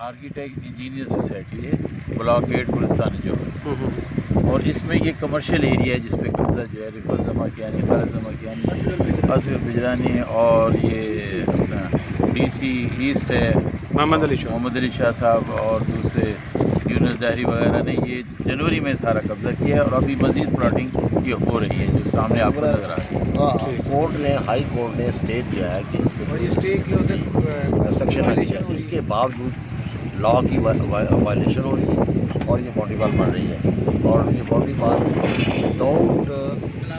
Architect engineer society ہے block 8 گلستان جوہر، اور اس میں یہ کمرشل ایریا ہے جس پہ قبضہ جو ہے رفعت زماں کیانی، خالد زماں کیانی، اصغر بجرانی، اور یہ اپنا ڈی سی ایسٹ ہے محمد علی شاہ صاحب، اور دوسرے یونس ڈائری وغیرہ نے یہ جنوری میں سارا قبضہ کیا ہے، اور ابھی مزید پلاٹنگ یہ ہو رہی ہے جو سامنے آپ کو نظر آ رہی ہے۔ کورٹ نے، ہائی کورٹ نے اسٹے دیا ہے کہ کنسٹرکشن آنی چاہیے، اس کے باوجود لا کی وائلیشن ہو رہی ہے اور یہ باؤنڈری وال بن رہی ہے، اور یہ باؤنڈری وال without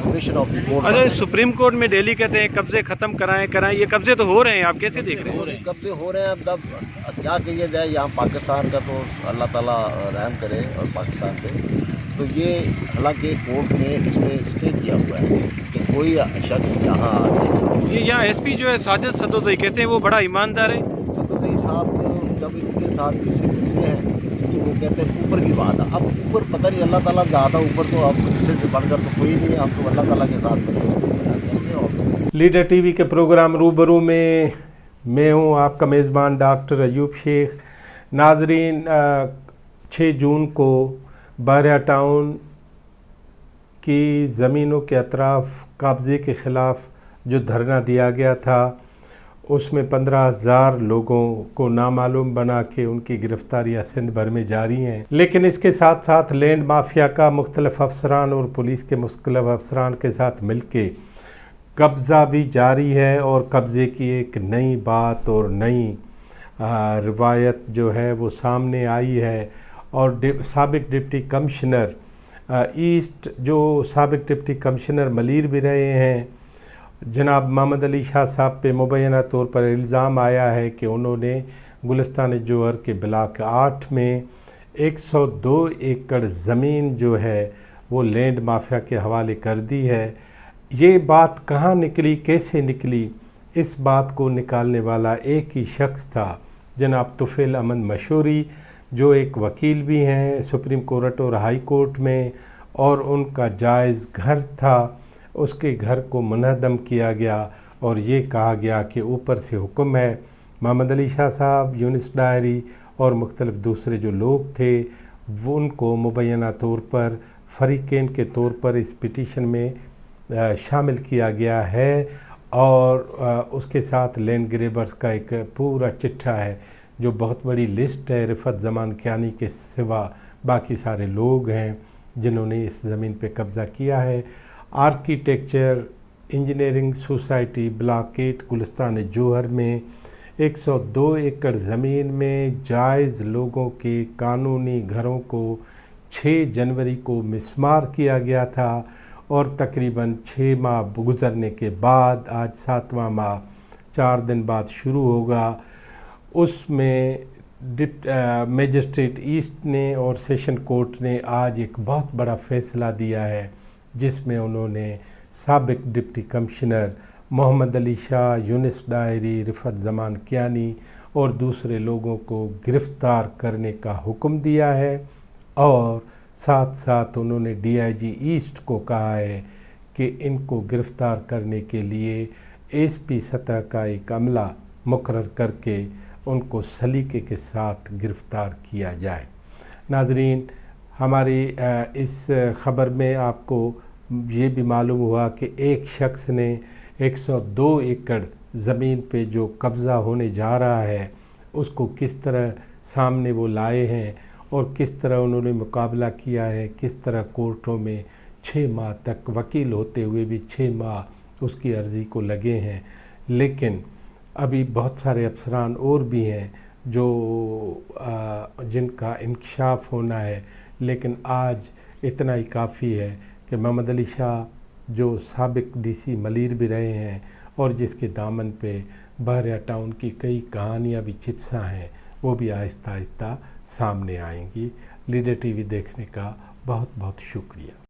permission of the court. اچھا، سپریم کورٹ میں ڈیلی کہتے ہیں قبضے ختم کرائیں، یہ قبضے تو ہو رہے ہیں، آپ کیسے دیکھ رہے ہیں؟ قبضے ہو رہے ہیں، اب کیا کیا جائے، یہاں پاکستان کا تو اللہ تعالیٰ رحم کرے اور پاکستان پہ، تو یہ حالانکہ کورٹ نے اس پہ اسٹے کیا ہوا ہے کہ کوئی شخص یہاں آ کے، یہ یہاں ایس پی جو ہے ساجد صدوزئی کہتے ہیں وہ بڑا ایماندار ہے۔ صدوزئی صاحب جب ان کے ساتھ کسی ملتے ہیں تو وہ کہتے ہیں اوپر کی بات ہے، اب اوپر پتہ نہیں اللہ تعالیٰ جاتا اوپر، تو اب اس سے بڑھ کر تو کوئی نہیں ہے، ہم تو اللہ تعالیٰ کے ساتھ ملتے ہیں۔ لیڈر ٹی وی کے پروگرام روبرو میں ہوں آپ کا میزبان ڈاکٹر ایوب شیخ۔ ناظرین، 6 جون کو بحریہ ٹاؤن کی زمینوں کے اطراف قبضے کے خلاف جو دھرنا دیا گیا تھا، اس میں 15,000 لوگوں کو نامعلوم بنا کے ان کی گرفتاریاں سندھ بھر میں جاری ہیں، لیکن اس کے ساتھ ساتھ لینڈ مافیا کا مختلف افسران اور پولیس کے مختلف افسران کے ساتھ مل کے قبضہ بھی جاری ہے، اور قبضے کی ایک نئی بات اور نئی روایت جو ہے وہ سامنے آئی ہے، اور سابق ڈپٹی کمشنر ایسٹ، جو سابق ڈپٹی کمشنر ملیر بھی رہے ہیں، جناب محمد علی شاہ صاحب پہ مبینہ طور پر الزام آیا ہے کہ انہوں نے گلستان جوہر کے بلاک 8 میں 102 ایکڑ زمین جو ہے وہ لینڈ مافیا کے حوالے کر دی ہے۔ یہ بات کہاں نکلی، کیسے نکلی، اس بات کو نکالنے والا ایک ہی شخص تھا، جناب طفیل احمد مشوری، جو ایک وکیل بھی ہیں سپریم کورٹ اور ہائی کورٹ میں، اور ان کا جائز گھر تھا، اس کے گھر کو منہدم کیا گیا، اور یہ کہا گیا کہ اوپر سے حکم ہے۔ محمد علی شاہ صاحب، یونس ڈائری اور مختلف دوسرے جو لوگ تھے، وہ ان کو مبینہ طور پر فریقین کے طور پر اس پٹیشن میں شامل کیا گیا ہے، اور اس کے ساتھ لینڈ گریبرز کا ایک پورا چٹھا ہے جو بہت بڑی لسٹ ہے۔ رفعت زمان کیانی کے سوا باقی سارے لوگ ہیں جنہوں نے اس زمین پہ قبضہ کیا ہے۔ آرکیٹیکچر انجینئرنگ سوسائٹی بلاک 8 گلستان جوہر میں 102 ایکڑ زمین میں جائز لوگوں کے قانونی گھروں کو 6 جنوری کو مسمار کیا گیا تھا، اور تقریباً 6 ماہ گزرنے کے بعد آج 7واں ماہ 4 دن بعد شروع ہوگا۔ اس میں میجسٹریٹ ایسٹ نے اور سیشن کورٹ نے آج ایک بہت بڑا فیصلہ دیا ہے، جس میں انہوں نے سابق ڈپٹی کمشنر محمد علی شاہ، یونس ڈائری، رفعت زمان کیانی اور دوسرے لوگوں کو گرفتار کرنے کا حکم دیا ہے، اور ساتھ ساتھ انہوں نے ڈی آئی جی ایسٹ کو کہا ہے کہ ان کو گرفتار کرنے کے لیے ایس پی سطح کا ایک عملہ مقرر کر کے ان کو سلیقے کے ساتھ گرفتار کیا جائے۔ ناظرین، ہماری اس خبر میں آپ کو یہ بھی معلوم ہوا کہ ایک شخص نے 102 ایکڑ زمین پہ جو قبضہ ہونے جا رہا ہے اس کو کس طرح سامنے وہ لائے ہیں، اور کس طرح انہوں نے مقابلہ کیا ہے، کس طرح کورٹوں میں 6 ماہ تک، وکیل ہوتے ہوئے بھی 6 ماہ اس کی عرضی کو لگے ہیں، لیکن ابھی بہت سارے افسران اور بھی ہیں جو جن کا انکشاف ہونا ہے، لیکن آج اتنا ہی کافی ہے کہ محمد علی شاہ جو سابق ڈی سی ملیر بھی رہے ہیں، اور جس کے دامن پہ بحریہ ٹاؤن کی کئی کہانیاں بھی چپساں ہیں، وہ بھی آہستہ آہستہ سامنے آئیں گی۔ لیڈر ٹی وی دیکھنے کا بہت بہت شکریہ۔